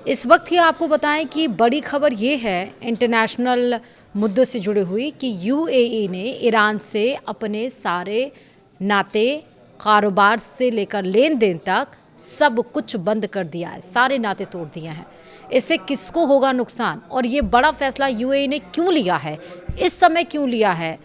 इस वक्त ही आपको बताएं कि बड़ी खबर ये है इंटरनेशनल मुद्दों से जुड़ी हुई कि यूएई ने ईरान से अपने सारे नाते, कारोबार से लेकर लेन देन तक सब कुछ बंद कर दिया है, सारे नाते तोड़ दिए हैं। इससे किसको होगा नुकसान और ये बड़ा फैसला यूएई ने क्यों लिया है, इस समय क्यों लिया है?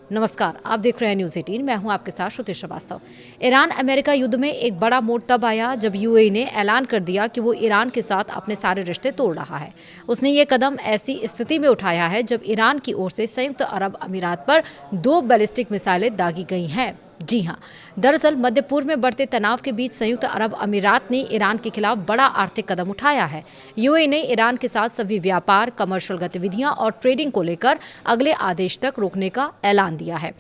नमस्कार, आप देख रहे हैं न्यूज़ 18। मैं हूं आपके साथ श्रुति श्रीवास्तव। ईरान अमेरिका युद्ध में एक बड़ा मोड़ तब आया जब यूएई ने ऐलान कर दिया कि वो ईरान के साथ अपने सारे रिश्ते तोड़ रहा है। उसने ये कदम ऐसी स्थिति में उठाया है जब ईरान की ओर से संयुक्त अरब अमीरात पर 2 बैलिस्टिक मिसाइलें दागी गई हैं। जी हां, दरअसल मध्य पूर्व में बढ़ते तनाव के बीच संयुक्त अरब अमीरात ने ईरान के खिलाफ बड़ा आर्थिक कदम उठाया है। यूएई ने ईरान के साथ सभी व्यापार, कमर्शियल गतिविधियां और ट्रेडिंग को लेकर अगले आदेश तक रोकने का ऐलान दिया है।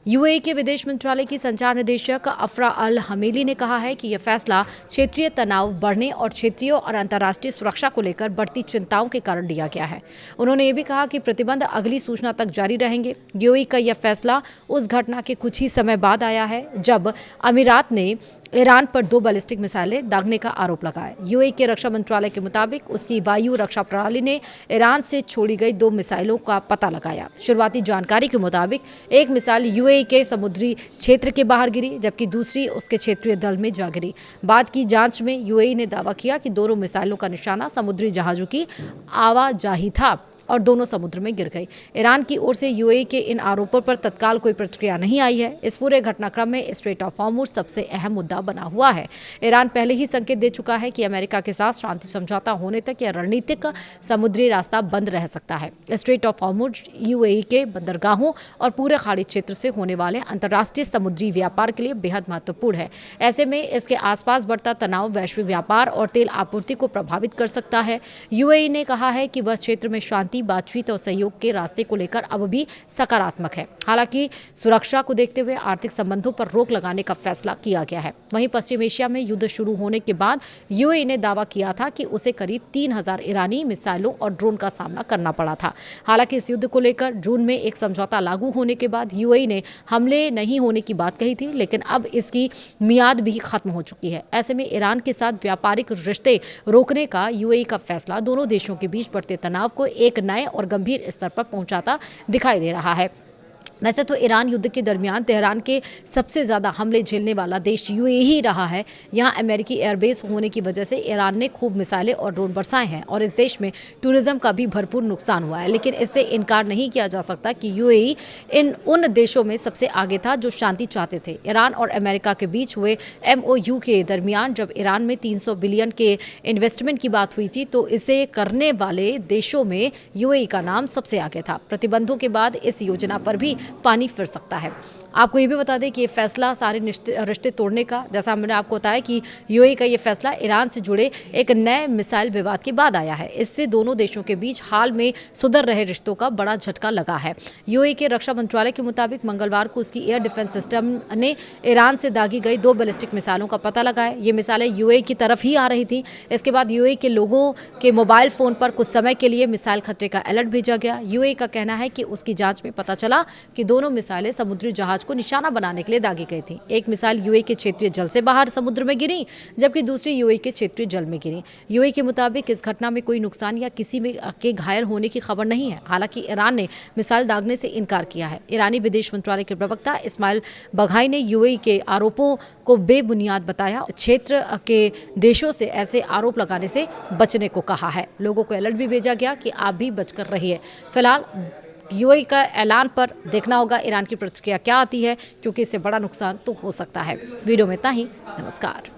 यूएई के विदेश मंत्रालय की संचार निदेशक अफरा अल हमेली ने कहा है कि यह फैसला क्षेत्रीय तनाव बढ़ने और क्षेत्रीय और अंतर्राष्ट्रीय सुरक्षा को लेकर बढ़ती चिंताओं के कारण लिया गया है। उन्होंने ये भी कहा कि प्रतिबंध अगली सूचना तक जारी रहेंगे। यूएई का यह फैसला उस घटना के कुछ ही समय बाद आया है जब अमीरात ने ईरान पर 2 बैलिस्टिक मिसाइलें दागने का आरोप लगाया। यूएई के रक्षा मंत्रालय के मुताबिक उसकी वायु रक्षा प्रणाली ने ईरान से छोड़ी गई 2 मिसाइलों का पता लगाया। शुरुआती जानकारी के मुताबिक एक मिसाइल यूएई के समुद्री क्षेत्र के बाहर गिरी, जबकि दूसरी उसके क्षेत्रीय दल में जा गिरी। बाद की जांच में यूएई ने दावा किया कि दोनों मिसाइलों का निशाना समुद्री जहाजों की आवाजाही था और दोनों समुद्र में गिर गई। ईरान की ओर से यूएई के इन आरोपों पर तत्काल कोई प्रतिक्रिया नहीं आई है। इस पूरे घटनाक्रम में स्ट्रेट ऑफ हॉर्मुज़ सबसे अहम मुद्दा बना हुआ है। ईरान पहले ही संकेत दे चुका है कि अमेरिका के साथ शांति समझौता होने तक यह रणनीतिक समुद्री रास्ता बंद रह सकता है। स्ट्रेट ऑफ हॉर्मुज़ यूएई के बंदरगाहों और पूरे खाड़ी क्षेत्र से होने वाले अंतर्राष्ट्रीय समुद्री व्यापार के लिए बेहद महत्वपूर्ण है। ऐसे में इसके आसपास बढ़ता तनाव वैश्विक व्यापार और तेल आपूर्ति को प्रभावित कर सकता है। यूएई ने कहा है कि वह क्षेत्र में शांति, बातचीत और सहयोग के रास्ते को लेकर अब भी सकारात्मक है। हालांकि सुरक्षा को देखते हुए आर्थिक संबंधों पर रोक लगाने का फैसला किया गया है। वहीं पश्चिम एशिया में युद्ध शुरू होने के बाद यूएई ने दावा किया था कि उसे करीब 3000 ईरानी मिसाइलों और ड्रोन का सामना करना पड़ा था। हालांकि इस युद्ध को लेकर जून में एक समझौता लागू होने के बाद यूएई ने हमले नहीं होने की बात कही थी, लेकिन अब इसकी मियाद भी खत्म हो चुकी है। ऐसे में ईरान के साथ व्यापारिक रिश्ते रोकने का यूएई का फैसला दोनों देशों के बीच बढ़ते तनाव को एक नए और गंभीर स्तर पर पहुंचाता दिखाई दे रहा है। वैसे तो ईरान युद्ध के दरमियान तेहरान के सबसे ज़्यादा हमले झेलने वाला देश यूएई ही रहा है। यहाँ अमेरिकी एयरबेस होने की वजह से ईरान ने खूब मिसाइलें और ड्रोन बरसाए हैं और इस देश में टूरिज्म का भी भरपूर नुकसान हुआ है। लेकिन इससे इनकार नहीं किया जा सकता कि यूएई उन देशों में सबसे आगे था जो शांति चाहते थे। ईरान और अमेरिका के बीच हुए एमओयू के दरमियान जब ईरान में 300 बिलियन के इन्वेस्टमेंट की बात हुई थी तो इसे करने वाले देशों में यूएई का नाम सबसे आगे था। प्रतिबंधों के बाद इस योजना पर भी पानी फिर सकता है। आपको ये भी बता दें कि ये फैसला सारे रिश्ते तोड़ने का, जैसा मैंने आपको बताया कि यूएई का ये फैसला ईरान से जुड़े एक नए मिसाइल विवाद के बाद आया है। इससे दोनों देशों के बीच हाल में सुधर रहे रिश्तों का बड़ा झटका लगा है। यूएई के रक्षा मंत्रालय के मुताबिक मंगलवार को उसकी एयर डिफेंस सिस्टम ने ईरान से दागी गई 2 बैलिस्टिक मिसाइलों का पता लगाया। ये मिसाइलें यूएई की तरफ ही आ रही थी। इसके बाद यूएई के लोगों के मोबाइल फोन पर कुछ समय के लिए मिसाइल खतरे का अलर्ट भेजा गया। यूएई का कहना है कि उसकी जांच में पता चला कि दोनों मिसाइलें समुद्री जहाज को निशाना बनाने के लिए दागी गई थी। एक मिसाइल यूएई के क्षेत्रीय जल से बाहर समुद्र में गिरी, जबकि दूसरी यूएई के क्षेत्रीय जल में गिरी। यूएई के मुताबिक इस घटना में कोई नुकसान या किसी में के घायल होने की खबर नहीं है। हालांकि ईरान ने मिसाइल दागने से इनकार किया है। ईरानी विदेश मंत्रालय के प्रवक्ता इस्माइल बघाई ने यूएई के आरोपों को बेबुनियाद बताया। क्षेत्र के देशों से ऐसे आरोप लगाने से बचने को कहा है। लोगों को अलर्ट भी भेजा गया कि आप भी बचकर रहिए। फिलहाल यूएई का ऐलान पर देखना होगा ईरान की प्रतिक्रिया क्या आती है, क्योंकि इससे बड़ा नुकसान तो हो सकता है। वीडियो में इतना ही। नमस्कार।